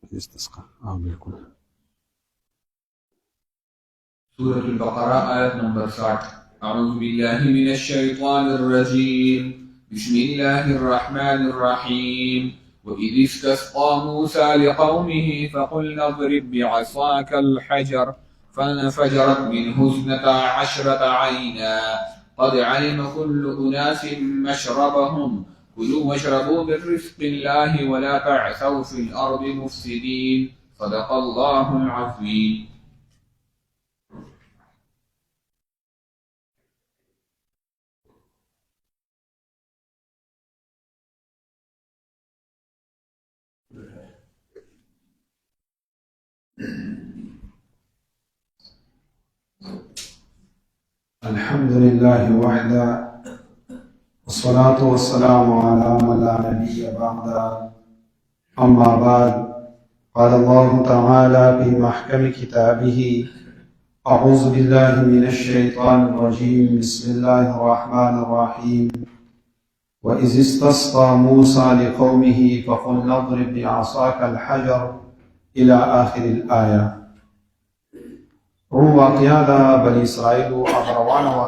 استسقاء بالکل. سورة البقرة آية نمبر 60. أعوذ بالله من الشيطان الرجيم. بسم الله الرحمن الرحيم. وإذ استسقى موسى لقومه فقلنا اضرب بعصاك الحجر فانفجرت منه 12 عينا قد علم كل أناس مشربهم كلوا واشربوا من رزق الله ولا تعثوا في الأرض مفسدين. صدق الله العظيم. الحمد لله وحده والصلاة والسلام على من لا نبي بعده. أما بعد، قال الله تعالى في محكم كتابه: أعوذ بالله من الشيطان الرجيم. بسم الله الرحمن الرحيم. وإذ استسقى موسى لقومه فقلنا اضرب بعصاك الحجر إلى آخر الآية. واقعیا د بني اسرائیل هغه روانه وه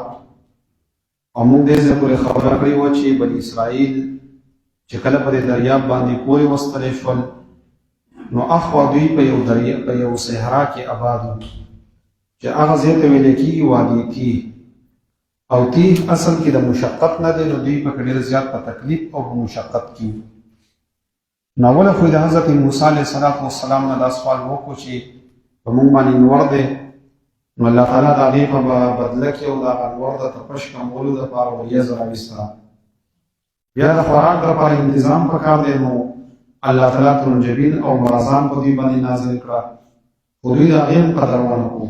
او موږ دې ځای پورې خبره کړې وه چې بني اسرائیل چې کله په دې دریاب باندې پورې وستلی شول نو اخوا دوی په یو صحرا کې آباد وو چې هغه ځای ته ویلی کېږي وادي تیه. او تیه اصل کې د مشقت نه دی، نو دوی پکې ډېر زیات په تکلیف او په مشقت کې وو. ناوله خو د حضرت موسی علیه السلام نه دا سوال وکړو چې په موږ باندې نور دی، نو الله تعالی د هغې په بدله کې او د هغه نور د تپش کمولو دپاره وریځ راویسته. بیا د خوراک دپاره انتظام پکار دی، نو الله تعالی ترنجبین او مرزان په دوی باندې نازل کړه، خو دوی د هغې هم قدر ونه کړو.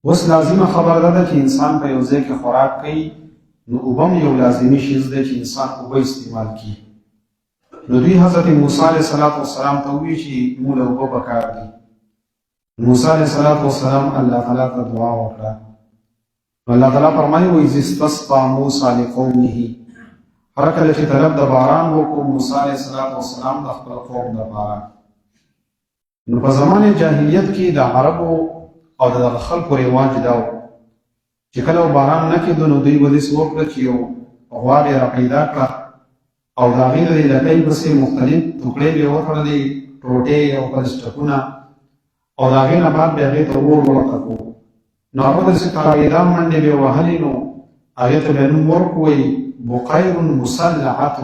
اوس لازمه خبره ده چې انسان په یو ځای کې خوراک کوي نو اوبه هم یو لازمي شیز دی چې انسان اوبه استعمال کړي. نو دوی حضرت موسی علیه السلام ته ووایي چې موږ له اوبه پکار دي. موسی علیہ السلام اللہ تعالیٰ تا دعا وکړه. اللہ تعالیٰ فرمایي: وإذ استسقى موسى لقومه. هر کله چې طلب د باران وکړو موسی علیہ السلام د خپل قوم دپاره، نو په زمانې جاهلیت کې د عربو او د دغه خلکو رواج دا و چې کله باران نه کېدو نو دوی به داسې وکړه چې یو غوا به یې راپیدا کړه او د هغې د لکۍ پسې مختلف ټوکړې به یې وتړلې، ټوټې او پلسټکونه، او د هغې نه بعد به یې هغې ته اور ورته کړو. نو هغه داسې تاوېدا منډې به یې وهلې، نو هغې ته به یې نوم ورکړو بقیر مسلحة.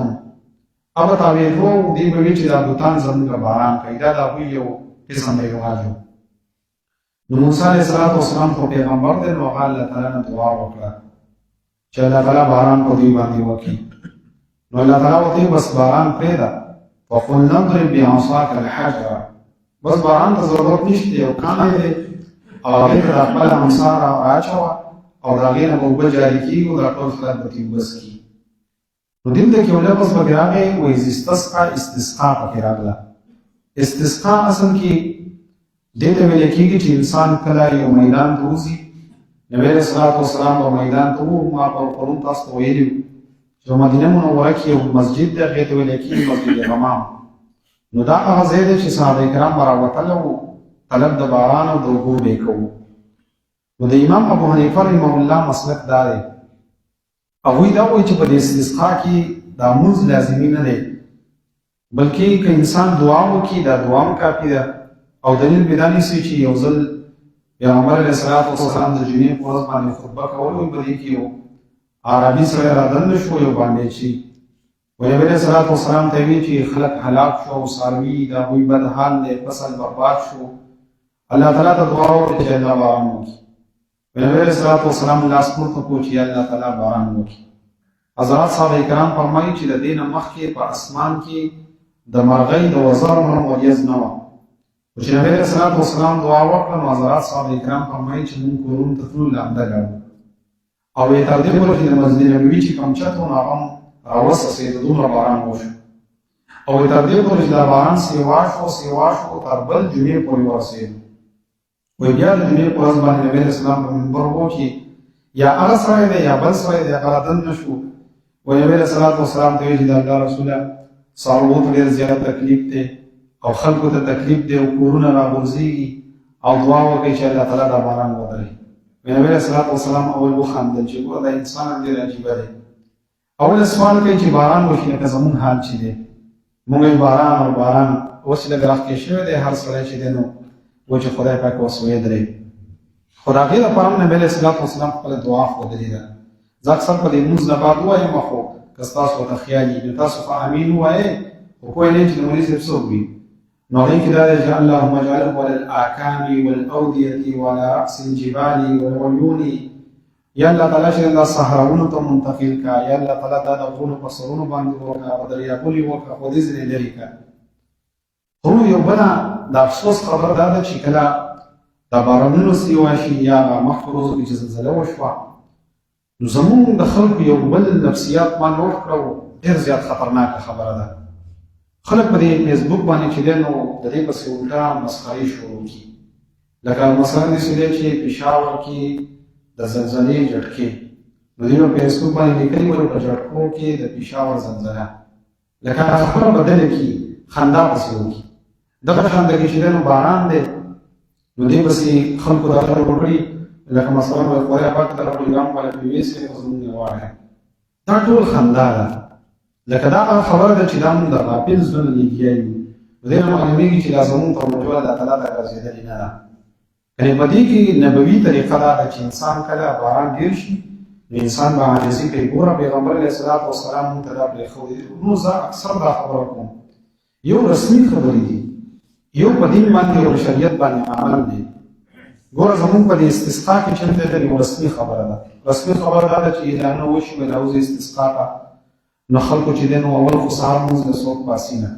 هغه تاوېدو دوی به وي چې دا بوتان زموږ باران کوي، دا د هغوی یو قسم رواج و. نو موسی علیه السلام خو پیغمبر دی، نو هغه الله تعالی نه دعا وکړه چې الله تعالی باران په دوی باندې وکړي. نو الله تعالی ورته بس باران پرېږده، وقلنا اضرب بعصاک الحجر. بس باران ته ضرورت نشته، یو کاڼی دی او هغې ته د خپله امسا رااچوه او د هغې نه به اوبه جاري کېږي او دا ټول خلک به ترې اوبه څښي. نو دلته کې یو لفظ پکې راغی وایي استسقا، استسقا پکې راغله. استسقا اصل کې دې ته ویلی کېږي چې انسان کله یو میدان ته وځي. نبي علیه السلام به میدان ته وو، ما پرون تاسو ته ویلي وو چې په مدینه منوره کې یو مسجد دی، هغې ته ویلی کېږي مسجد غمام. نو دا هغه ځای دی چې صحابه کرام به راوتلی وو، طلب د باران او د اوبو به یې کوو. نو د امام ابو حنیفه رحمه الله مسلک دا دی، هغوی دا وایي چې په دې استسقا کې دا مونځ لازمي نه دی، بلکې که انسان دعا وکړي دا دعا هم کافي ده. او دلیل به دا نیسي چې یو ځل پیغمبر علیه السلام د جمعې په ورځ باندې خطبه کول وي، په دې کې یو عربي سړی رادنده شو یو باندېچي، نبي علیه السلام ته ویل چې خلک هلاک شو او څاروي د هغوی بد حال دی، فصل برباد شو. الله تعالی ته دعا وکړه چې الله باران وکړي. نبي علیه السلام لاس پورته کړو چې الله تعالی باران وکړي. حضرات صحابه کرام فرمایي چې د دې نه مخکې په اسمان کې د مرغۍ د وزر هم وریځ نه وه. چې نبي علیه السلام دعا وکړه نو حضرات صحابه کرام فرمایي چې موږ کورونو ته تلو لامده لاړو او یې تر دې پورې چې د مسجد نبوي چې کوم چت و نو هغه راوڅڅېد، دومره باران وشو. او تر دې پورې چې دا باران سیوا شو تر بل جمعې پورې ورسېد. وایي بیا د جمعې په ورځ باندې نبي علیه السلام په منبر وکړي، یا هغه سړی دی یا بل سړی دی، هغه رادنده شو. وایي نبي علیه السلام ته ویل چې د الله رسوله څاروو ته ډېر زیات تکلیف دی او خلکو ته تکلیف دی او کورونه راغورځېږي او دعا وکړئ چې الله تعالی دا باران ودرې. نبی علیه الصلاة والسلام اول وخندل چې ګوره دا انسان ډېر عجیبه دی. اول سوال کوي چې باران وشي لکه زمونږ حال چې دی. مونږ باران او باران اوس لږ راښکې شوی دی، هر سړی چې دی نو و چې خدای پاک اوس ودرې. خو د هغې دپاره نبی علیه الصلاة والسلام خپله دعا ښودلې ده. زه اکثر په دې لمونځ نه بعد ووایم، خو که ستاسو ورته خیال وي نو تاسو خو امین ووایئ، خو پوه نه یم چې د مولوي صاحب څوک وي. نو هغې کې دا دی چې اللهم اجعله على الآکام والأودية وعلى رأس الجبال والعيون. یا الله تعالی چې دا صحراونو ته منتقل کا، یا الله تعالی دا د غرونو په سرونو باندې وکړه او دریابونو یې وکړه، خو دې ځینې لرې کړه. خو یو بله د افسوس خبر دا ده چې کله دا بارانونو سیوا شي یا مخکې ورځو کې چې زلزله وشوه، نو زمونږ د خلکو یو بل نفسیات ما نوټ کړه، ډېر زیات خطرناکه خبره ده. خلک په دې فیسبوک باندې چې دی نو د دې پسې الټا مسخرې شروع کړي. لکه مثلا داسې دی چې پېښور کې د زلزلې جټکې، نو دوی په فیسبوک باندې لیکلي ول په جټکو کې د پېښور زلزله، لکه خبره بدله کړي خندا پسې وکړي. دغه شان د کې چې دی نو باران دی، نو دې پسې خلکو دا خبرې وکړي لکه مثلا د خدای پاک د پیغام باندې پیوسې په زمونږ وایي. دا ټول خندا ده. لکه دا خبره ده چې دا مونږ د غافل زړه لګیا یو. نو دې نه معلومېږي چې دا زمونږ په موضوع الله تعالی ته ګرځېدلې نه ده. یعنې په دې کې نبوي طریقه دا ده چې انسان کله باران ډېر شي نو انسان به عاجزي کوي. ګوره پیغمبر علیه الصلاة والسلام مونږ ته دا پرېښودي. نو زه اکثر دا خبره کوم، یو رسمي خبرې دي، یو په دین باندې او شریعت باندې عمل دی. ګوره زمونږ په دې استسقا کې چې دی یو رسمي خبره ده. رسمي خبره دا ده چې اعلانونه وشي وایي راوځئ استسقا ته، نو خلکو چې دی نو اول خو سهار لمونځ د څوک باسي نه،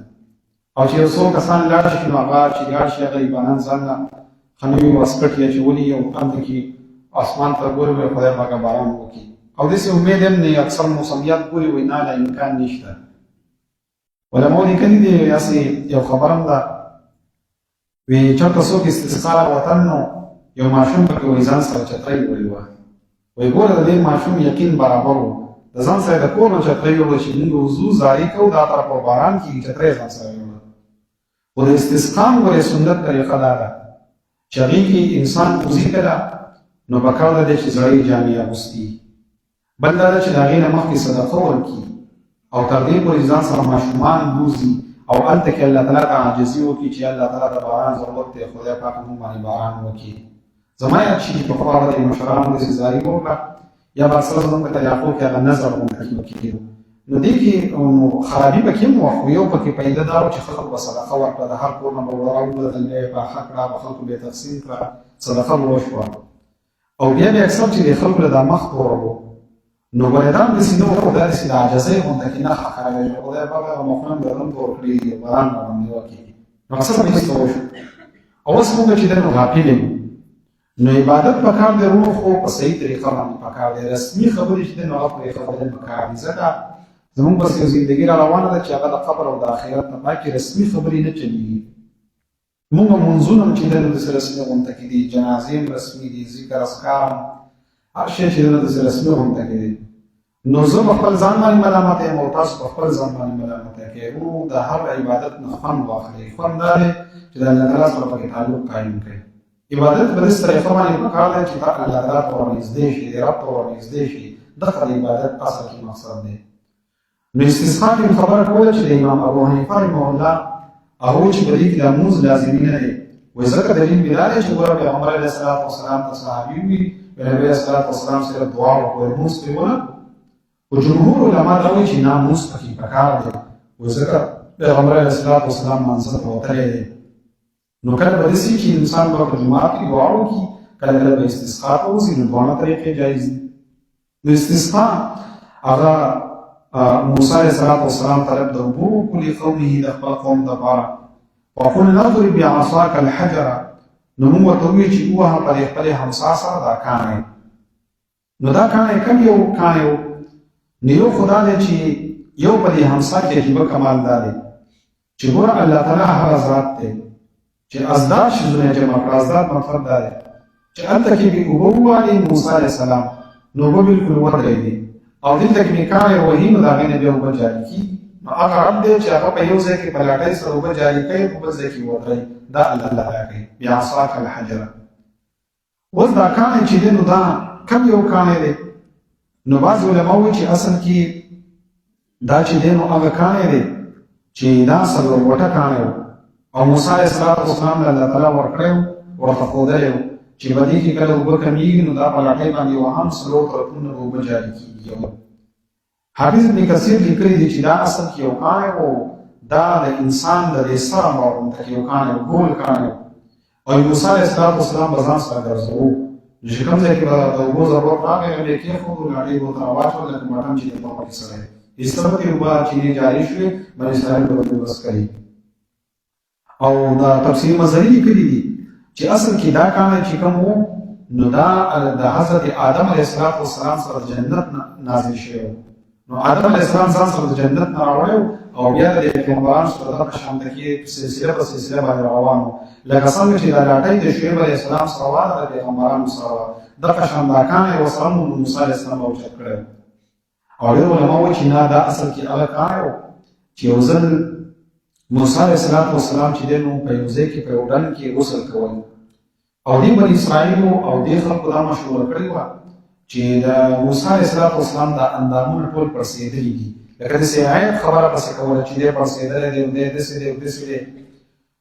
او چې یو څو کسان لاړ شي نو هغه چې لاړ شي هغه ایبانان ځان نه ښه نوي واسکټ یې اچولي او هلته کې اسمان ته ګوري وایي خدای پاک باران وکړي، او داسې امید هم نه اکثر موسمیات ګوري وایي نه لا امکان نشته. علماو لیکلي دي داسې یو خبره هم ده، وایي چېرته څوک استسقا راوتل نو یو ماشوم پکې وایي ځان سره چترۍ وړې وه، وایي ګوره د دې ماشوم یقین برابر و، د ځان سره د کور نه چترۍ وړه چې موږ وضو زاري کوو دا طرف په باران کېږي چترۍ ځان سره وړه. خو د استسقا هم ګورې سنت طریقه دا ده چې هغې کې انسان وضي کړه نو پکار ده دی چې زړې جامې اغوستي. بل دا ده چې د هغې نه مخکې صدقه ورکړي او تر دې پورې ځان سره ماشومان بوځي او هلته کې الله تعالی ته عاجزي وکړي چې الله تعالی د باران ضرورت دی، خدای پاک موږ باندې باران وکړي. زما یاد شي چې پخوا به د مشرانو داسې زاري وکړه یا به اکثره زموږ په طریقو کې هغه نظر غوندې کېدو، نو دې کې خرابي پکې هم وه، خو یو پکې پیدا دا و چې خلکو به صدقه ورکړه، د هر کور نه به راووتل، بیا یې پاخه کړه، به خلکو به یې تقسیم کړه، صدقه به وشوه. او بیا به اکثر چې د خلکو له دا مخ تور و، نو ګورېدان داسې نه و، داسې د عاجزۍ غونډه کې نښه ښکارېږي، خدای پاک هغه مخونه مې بدن تور کړي دي، باران راباندې وکړي. نو اکثر به هېڅ وشو. او اوس موږ چې دی نو غافل یو، نو عبادت پکار دی ورو، خو په صحیح طریقه باندې پکار دی. رسمي خبرې چې دی نو هغه پرېښودل پکار دي، ځکه زمونږ بس یو زندګي را روانه ده چې هغه د قبر او د آخرت نه باقي رسمي خبرې نه چلېږي. مونږ لمونځونه هم چې دی نو داسې رسمي غونډه کې دي، جنازې هم رسمي دي، ذکر اذکار هم هر شی چې دی نو داسې رسمي غونډه کې دي. نو زه په خپل ځان باندې ملامت یم او تاسو په خپل ځان باندې ملامت یې. ورو د هر عبادت نه خوند واخلئ. خوند دا دی چې د الله تعالی سره پکې تعلق قایم کړئ. عبادت په داسې طریقه باندې پکار دی چې الله تعالی ته ورنږدې شي، د رب ته ورنږدې شي. دغه د عبادت اصل کې مقصد دی. نو استسقا کې خبره کوله چې د امام ابو حنیفه رحمه الله هغه چې په دې کې د لمونځ لازمي نه دی، وایي ځکه دلیل یې دا دی چې ګوره پیغمبر علیه الصلاة والسلام ته صحابي وي، نبي علیه الصلاة والسلام سره دعا وکړي، لمونځ پرې ونه کړو. خو جمهور علما دا وایي چې نه لمونځ پکې پکار دی، وایي ځکه پیغمبر علیه الصلاة والسلام مانځه ته وتلی دی. نو کله به داسې چې انسان به په جومات کې دعا وکړي، کله کله به استسقا ته وځي، نو دواړه طریقې جایز دي. نو استسقا هغه موسی علیه الصلاة والسلام طلب د اوبو وکړو لقومه د خپل قوم دپاره. وقلنا اضرب بعصاک الحجر، نو موږ ورته ووایو چې ووهه په دې خپلې همسا سره دا کاڼی. نو دا کاڼی کوم یو کاڼی و؟ نو یو خو دا دی چې یو په دې همسا کې عجیبه کمال دا دی چې ګوره الله تعالی هغه ذات دی چې ازداد شیزونه جمع کړه. ازداد مطلب دا دی چې هلته کې به اوبه ووالي موسی علیه السلام، نو اوبه بلکل ودرېدې، او دلته کې مې کاڼی وهي، نو د هغې نه بیا اوبه جاري کېږي. نو هغه رب دی چې هغه په یو ځای کې په لاټۍ سره اوبه جاري کوي په بل ځای کې ودرئ دا الله تعالی کوي بعصاک الحجر. اوس دا کاڼی چې دی نو دا کم یو کاڼی دی؟ نو بعض علما وایي چې اصل کې دا چې دی نو هغه کاڼی دی چې دا څلور وټه کاڼی و او موسی علیه السلام له الله تعالی ورکړی و ورته ښودلی و چې په دې کې کله اوبه کمیږي نو دا په لاټۍ باندې وهم څلور طرفونه اوبه جاري کېږي. حافظ ابن کثیر لیکلی دی چې دا اصل کې یو کاڼی و دا د انسان د دې سره مغونته کې یو کاڼی و ګول کاڼی و او موسی علیه السلام به ځان سره ګرځوو چې کوم ځای کې به د اوبو ضرورت راغی هغه یې کېښودو لاټۍ به ورته راواچول لکه مټن چې دی په پکې سړی ایسته پکې اوبه چینې جاري شوې بني اسرائیل به ورته بس کوي. او دا تفسیر مظهري لیکلي دي چې اصل کې دا کاڼی چې کوم و نو دا د حضرت آدم علیه السلام سره د جنت نازل شوی و. نو آدم علیه السلام ځان سره د جنت نه راوړی او بیا د پیغمبرانو سره دغه شان کې سلسله په سلسله باندې روان و لکه څنګه چې دا لاټۍ د شعیب علیه السلام سره وه د پیغمبرانو سره وه دغه شان دا کاڼی ورسره مو موسی علیه السلام اوچت کړی و. او ډېر علما وایي چې نه دا اصل کې هغه کاڼی و چې یو ځل موسی علیه السلام چې دی نو په یو ځای کې په یو ډنډ کې غسل کول او دې بني اسرائیلو او دې خلکو دا مشوره کړې وه چې د موسی علیه السلام دا اندامونه ټول پړسېدلي دي لکه داسې عیب خبره پسې کوله چې دی پړسېدلی دی او دی داسې دی او داسې دی.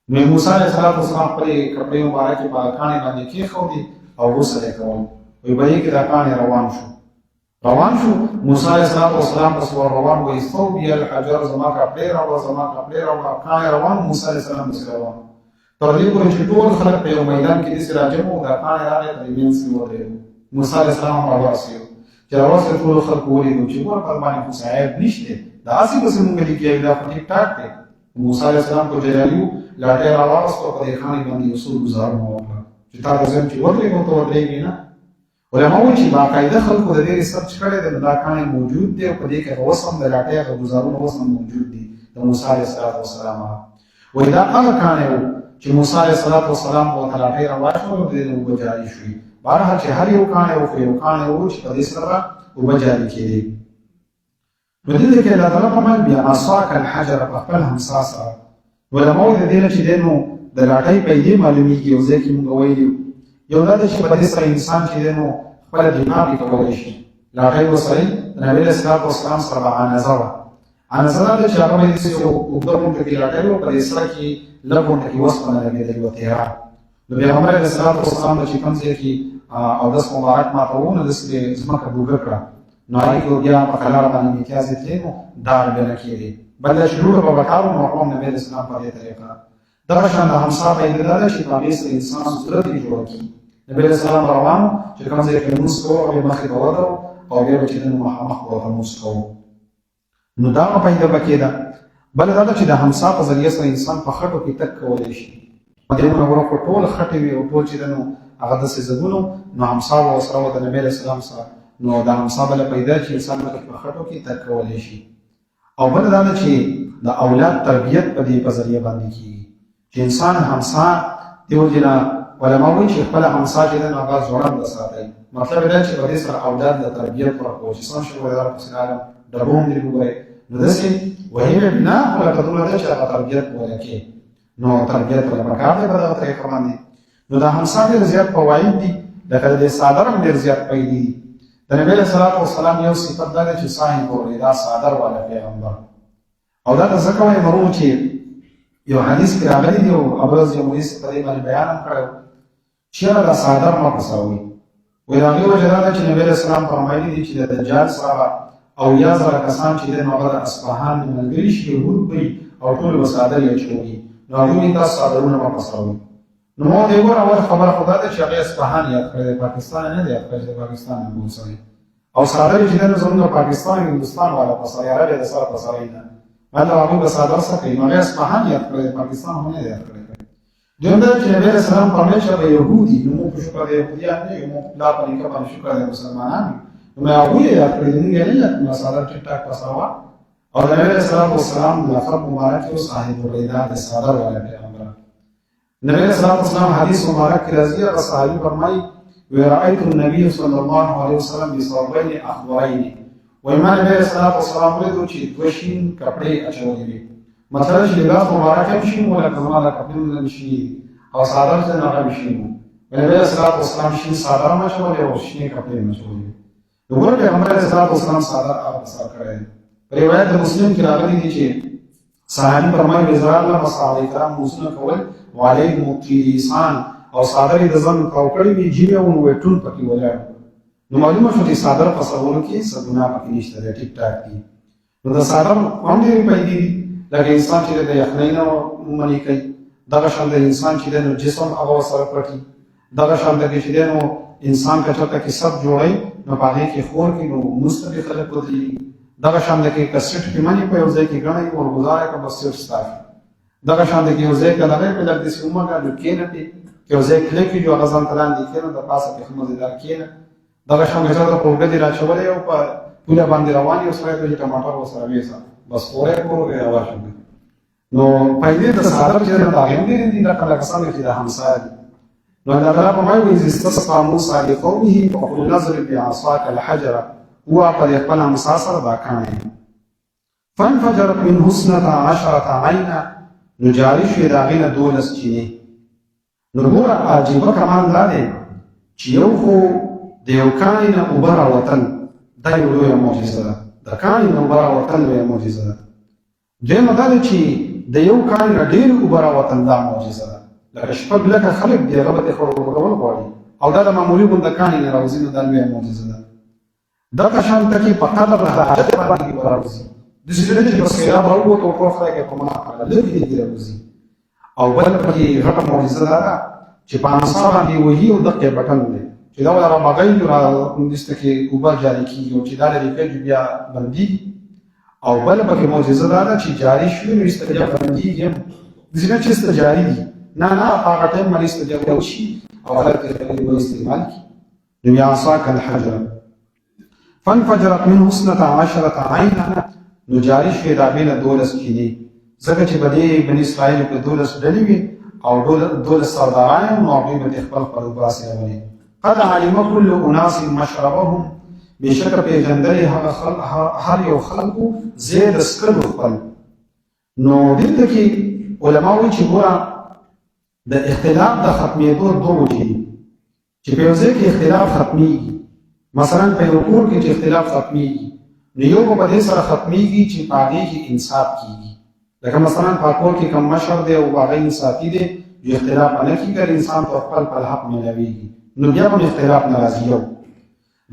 نو موسی علیه السلام خپلې کپړې مبارکې په کاڼي باندې کېښودې او غسل یې کول وایي په دې کې دا کاڼی روان شو موسی علیه السلام پس ور روان و استوبی الحجر زما کپړې راوړه کاڼی روان موسی علیه السلام پسې روان تر دې پورې چې ټول خلک په یو میدان کې داسې راجمع وو دا کاڼی راغی په دې منځ کې ودرېد موسی علیه السلام راورسېد چې راورسېد ټولو خلکو ولیدو چې ګوره په باندې خو څه عیب نشته دا هسې پسې مونږ لیکي دا خو ټیک ټاک دی. موسی علیه السلام په جلالیو لاټۍ راواخیسته په دې کاڼي باندې یو څو ګزارونه وکړه چې تا ته ځم چې ودرېږو ته ودرېږي نه. علما وایي چې باقاعده خلکو د دې ریسرچ کړی دی نو دا کاڼی موجود دی او په دې کې هغه اوس هم د لاټۍ هغه ګزارونه اوس هم موجود دي د موسی علیه السلام. وایي دا هغه کاڼی و چې موسی علیه السلام ورته لاټۍ راواچول او د دې اوبه جاري شوې. بهرحال چې هر یو کاڼی و خو یو کاڼی و چې په دې سره اوبه جاري کېدې. نو دې کې الله تعالی فرمایل بعصاک الحجر په خپل همسا سره. علما وایي د دې نه چې دی نو د لاټۍ پیدې معلومېږي یو ځای کې مونږ ویلي یو دا ده چې په دې سره انسان چې دی نو خپله دماغ یې کولی شي. لاټۍ ورسره د نبي علیه السلام سره به عنزه وه. عنزه دا ده چې هغه به یې داسې یو اوږده غونډه کې لاټۍ وه په دې سره کې لږ غونډه کې وسپنه لګېدلې وه تیره. نو پیغمبر علیه السلام به چې کوم ځای کې اودس مبارک ماتوو نو داسې به ځمکه ډوګه کړه نو هغې کې بیا په کلاره باندې امتیازې تلې نو دار بیا نه کېدې بل دا چې ډوډه به پکار و نو هغه هم نبي علیه السلام په دې طریقه دغه شان د همسا فایده دا ده چې په هغې سره انسان صورت یې جوړه کړي. نبي علیه السلام روان و چې کوم ځای کې لمونځ کوو هغې مخې ته ودرو او بیا به چې دی نو مخامخ به ورته لمونځ کوو نو دا فایده به کېده. بله دا ده چې د همسا په ذریعه سره انسان په خټو کې تګ کولی شي. دیونه ورکو ټول خټې وي او ټول چې دی نو هغه داسې ځګونو نو همسا به ورسره وه د نبي علیه السلام سره نو دا همسا بله پیدا چې انسان به په خټو کې تګ کولی شي. او بله دا ده چې د اولاد تربیت په دې په ذریعه باندې کېږي چې انسان همسا دې وجې نه علما وایي چې خپله همسا چې دی نو هغه ځوړنده ساتئ. مطلب یې دا چې په دې سره اولاد د تربیت ورکوو چې څنګه شروع دی پسې راغلم ډبو هم دې وګورئ نو داسې وهي به بنا خو لکه دومره ده چې هغه تربیت وله کې نو تربیت ولا پکار دی په دغه طریقه باندې. نو دا همسا ډېر زیات فواید دي لکه د دې څادر هم ډېر زیات فایدې دي. د نبي علیه السلام یو صفت دا دی چې صاحب الردا څادر والا پیغمبر او دا ته ځکه وایي مرو چې یو حدیث کې راغلی دی او ابرز یو مریض په دې باندې بیان هم کړی چې دا څادر مه پسوئ. وایي د هغې وجه دا ده چې نبي علیه السلام فرمایلي دي چې د دجال سره او 1000 کسان چې دی نو هغه د اصفهان ملګري شي یهود به او ټول به څادر یې اچوي نو هغوی تاسو څادرونه مه پسوئ. نو ما ورته وګوره اول خبره خو دا ده چې هغې اصفهان یاد کړی دی پاکستان نه دی یاد کړی چې د پاکستان نه بوسوي او څادر چې دی نو زموږ د پاکستان هندوستان والا پسوي عرب یې د سره پسوي نه مطلب هغوی به څادر څه کوي نو هغې اصفهان یاد کړی دی پاکستان هم نه دی یاد کړی. دویم دا چې نبي علیه السلام فرمایي چې هغه یهود دي نو موږ په شکر د یهودیان نه یو موږ پلار په نیکه باندې شکر د مسلمانان یو نو مې هغوی یې یاد کړی دي موږ یې نه یاد کړو څادر ټیک ټاک پسوه او د نبي علیه السلام لقب مبارک یو صاحب الردا د څادر والا پیغمبر. نبی علیہ السلام حدیث مبارک کی رضی اللہ صحابی فرمائی وَرَأَيْتُ النَّبِيُّ صلی اللہ علیہ وسلم بِصَوْبَيْنِ أَخْضَرَيْنِ وایمان نبی صلی الله علیه وسلم ولیدو چې دوه شین کپړې اچولې وي مطلب چې لباس مبارک هم شین ولا کزما د کپړې نه شي او صادر څه نه هم شین نبی صلی الله علیه وسلم شین صادر هم اچولې او شین کپړې هم اچولې نو ګور پیغمبر صلی الله علیه وسلم صادر هغه سره کړی روایت د مسلم کې راغلي دي چې صحابي فرمایي وزرا الله صحابه کرام موسنه کول وعليه مطيسان او صادر د ځن کاوکړی وی جیمه ون وې ټول پکې ولاړ نو معلومه شو چې صادر په سرونو کې سګنا پکې نشته دی ټیک ټاک دي نو د صادر هم ډېرې پیدا دي لکه انسان چې د یخنۍ نه منې کوي دغه شان د انسان چې د جسم هغه سره پټي دغه شان د چې نو انسان کچته کې سب جوړي نو پاره کې خور کې نو مستقل خلق ودی دغه شان د کې کسټ کې منی په یو ځای کې غړای او گزاره کا بس صرف ستاسو دغه شان د کې یو ځای کې لګای په لګ د سیمه کا د کېنه په یو ځای کې کې جو غزان تلان دي کېنه د پاسه په مزیدار کېنه دغه شان غزا ته پروګه دي راچولې او په پوره باندې روان یو سره د ټماټر وسره وېسا بس اورې پروګه راوښه نو پایدې د صادر چې د هغه دې د کله کسان چې د همسایه نو الله تعالی په مایو استسقى موسی لقومه فقل نظر بعصاك الحجر هو قد يقبل مساصر باكان فانفجرت من حسنة 10 عينا نجاري شوی داغین دولس چینه نرگور عجیبه کمان داده چی یو خو دیو کانی نا اوبرا وطن دا یو لوی معجزه ده دا کانی نا اوبرا وطن لوی معجزه ده دویمه داده چی د یو کانی نا ډیر اوبرا وطن دا معجزه ده لکه شپږ لکه خلک دی هغه به خورول غواړي او دا د معمولي غونډه کانی نه راوځي نو دا لوی معجزه ده دا شان ته کې په قدر د حاجت باندې راوځي د سړي چې بس یا راوو ته په خدای کې کومه لږ دي راوځي او بل پکې غټه معجزه ده چې په انصار باندې وਹੀ او دغه بټن دی چې دا ولا ماګای را نشته کې اوبه جاری کیږي او چې دا لري کې بیا بندي او بل پکې معجزه ده چې جاری شوی نو استجابه بندي ځینې چې استجاری دي نه هغه ټیم باندې استجابه وشي او خلک یې استعمال کی نو یا عصاک الحجر فانفجرت منه 12 عینا نو جاری شوی دا بین دولس کینی ځکه چې بني اسرائیل په دولس ډلې وي او دولس سرداران نو هغوی به خپل خپلوباسې راولي قد علم كل اناس مشربهم بشکر پیژندلې هر یو خلکو زید سکلو خپل نو دلته کې علما وایي چې ګوره د اختلاف د ختمېدو دوه وجې دي چې په یو ځای کې اختلاف ختمېږي مثلا په یو کور کې چې اختلاف ختمېږي نو یو په دې سره ختمېږي چې په هغې کې انصاف کېږي لکه مثلا په کور کې کوم مشر دی او هغه انصافي دی یو اختلاف نه کېږي انسان ته خپل حق میلاویږي نو بیا هم اختلاف نه راځي یو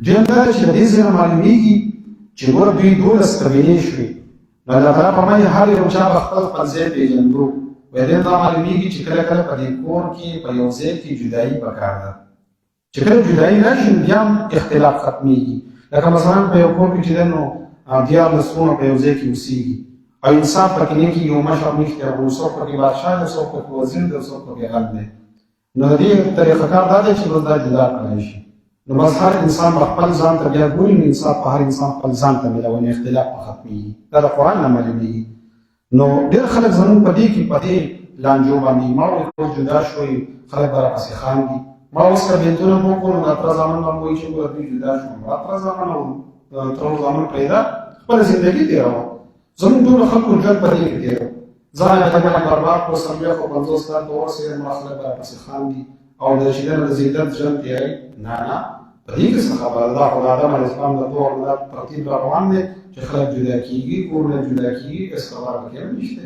دویم دا چې د دې ځای نه معلومېږي چې ګوره دوی 12 قبیلې شوې نو الله تعالی فرمایي هر یو چا به خپل ځای پېژندو وایي دې دا معلومېږي چې کله کله په دې کور کې په یو ځای کې جدایي پکار ده چې کله جدایي راشي بیا هم اختلاف ختمېږي لکه مثلا په یو کور کې چې دی نو دیارلس کورونه په یو ځای کې اوسېږي او انصاف پکې نه کېږي یو مشر نشته او څوک پکې بادشاه دی څوک پکې وزیر دی څوک پکې غل دی نو د دې طریقه کار دا دی چې بس دا جدا کړی شي نو بس هر انسان به خپل ځان ته بیا ګوري نو انصاف په هر انسان خپل ځان ته میلاوي نو اختلاف به ختمېږي دا د قرآن نه معلومېږي نو ډېر خلک زموږ په دې کې په دې لانجو باندې ما وایي جدا شوی خلک به راپسې خاندي ما اوس که بېلتونه مو کړو نو اتره زامن به مو وایي چې ګوره دوی جدا شوم اتره زامن او ترور زامن پیدا خپله زندګي تېروه زموږ ټولو خلکو ژوند په دې کې تېروه ځان یې ټاکلی برباد کړو څلوېښت او 50 کال ته ورسېدل نو خلک به راپسې خاندي او د شیدن د زیدت ژوند تېروي نه په دې کې څه خبره ده دا خو د آدم علیه السلام د دور نه ترتیب را روان دی چې خلک جدا کېږي کورونه جدا کېږي هېڅ خبره پکې هم نشته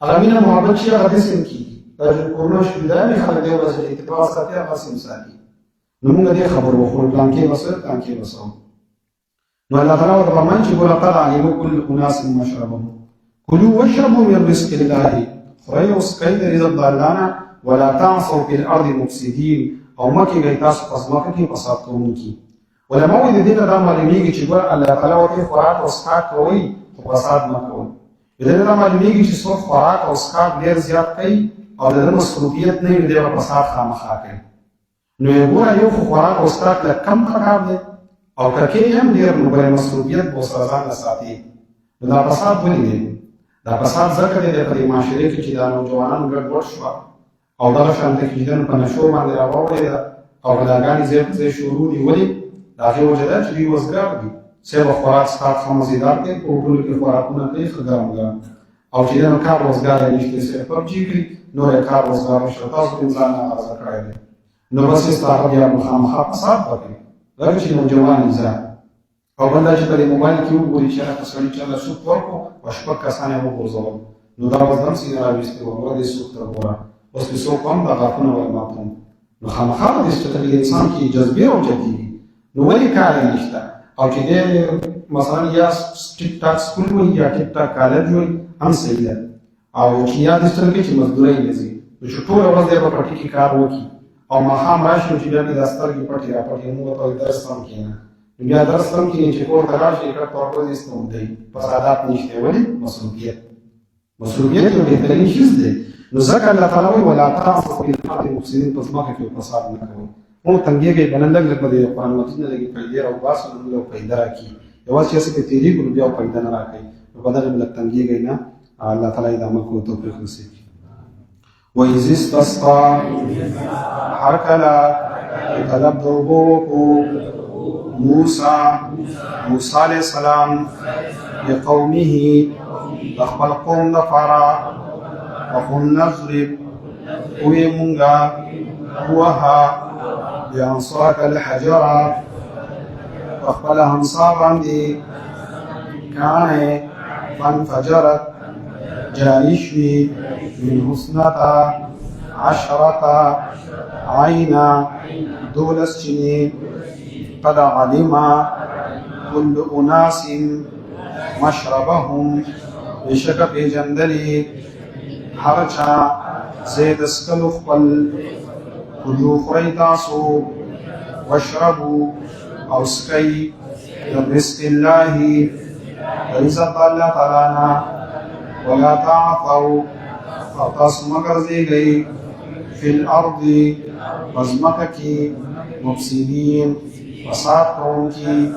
هغه مینه محبت چې هغه داسې هم کېږي دا چې کورونه جدا وي خلک یو بل سره اتفاق ساتي هغسې هم ساتي نو موږ دې خبر وخورو پلانکې به څه پلانکې به څه نو الله تعالی ورته فرمایي چې ګوره قد علم كل اناس مشربهم كلوا واشربوا من رزق الله خورئ او څښئ د رزق د الله نه ولا تعصوا في الارض مفسدين او مه کېږئ تاسو په ځمکه کې فساد کوونکي علما وایي د دې نه دا معلومېږي چې ګوره الله تعالی ورته خوراک او څښاک کوئ خو فساد مه کوئ د دې نه دا معلومېږي چې څوک خوراک او څښاک ډېر زیات کوي او د ده مصروفیت نه وي نو دی به فساد خامخا کوي نو یې ګوره یو خو خوراک او څښاک لږ کم پکار دی او ککې هم ډېر نو به مصروفیت به ورسره ځان نه ساتي نو دا فساد ولې دی دا فساد ځکه دی په دې معاشرې کې چې دا نوجوانان ګډوډ شوه او دغه شانته کې چې په نشو باندې راواوړېده او غلاګانې ځای په ځای شروع دي ولې د هغې وجه ده چې دوی وزګار دي سبب خوراک ستات خمزیدار کې په ټول کې خوراکونه کوي ګرم ګرم او چې نن کار روزګار یې نشته سره پبجي کوي نو یې کار روزګار نشته تاسو انسان هغه کړی دی نو بس ستاره بیا مخامخ فساد وکړي لکه چې نوجوان انسان او بنده چې په موبایل کې وګوري چې هغه سړی چې له سوق ورکو او شپږ کسان یې وګرځول نو دا وزن سینه راوستي و ورته سوق تر وره اوس په سوق هم دا غاښونه وای ماتون نو خامخا د استعداد انسان کې جذبه او جدي نو ولې کار نشته او چې د مثلا یا ټیک ټاک سکول وي یا ټیک ټاک کالج وي هم صحیح ده او چې یاد ستل کې چې مزدوري لزی نو چې ټول ورځ د پټي کې کار وکي او ماښام راشي چې بیا د دفتر کې پټي را پټي نو په درس هم کېنه بیا درس هم کې چې کور ته راشي کړه تور ورځې ستوم دی فسادات نشته ولې مسؤلیت یو بهترین شیز دی نو ځکه الله تعالی وی ولا تعصوا في الارض مفسدين پس مخه کې فساد نه کوي او تنګيږي بنلګ لګ په قرآن متن لګي پیدا او باسو نو پیدا راکي یو څه چې تیری ګل بیا پیدا نه راکي په بدل لګ تنګيږي نه الله تعالی د عمل کو توفیق نصیب وإذ استسقى حركلا طلب دوبوكو موسى عليه السلام لقومه دخل قوم نفرا وقل نضرب ويمونغا وها بأنصارك الحجرة وقبل همصابا دي كان فانفجرت جارشوي من حسنتا 10 عينا دولس سنين قد علم كل أناس مشربهم بشك في جندلي حرچا زيد اسكلو خبل كلو خريتاسو واشربوا أو سكي من رزق الله رزق الله تعالى ولا تعثوا فتصم غرزيغي في الأرض وزمكك مفسدين فساد كونكي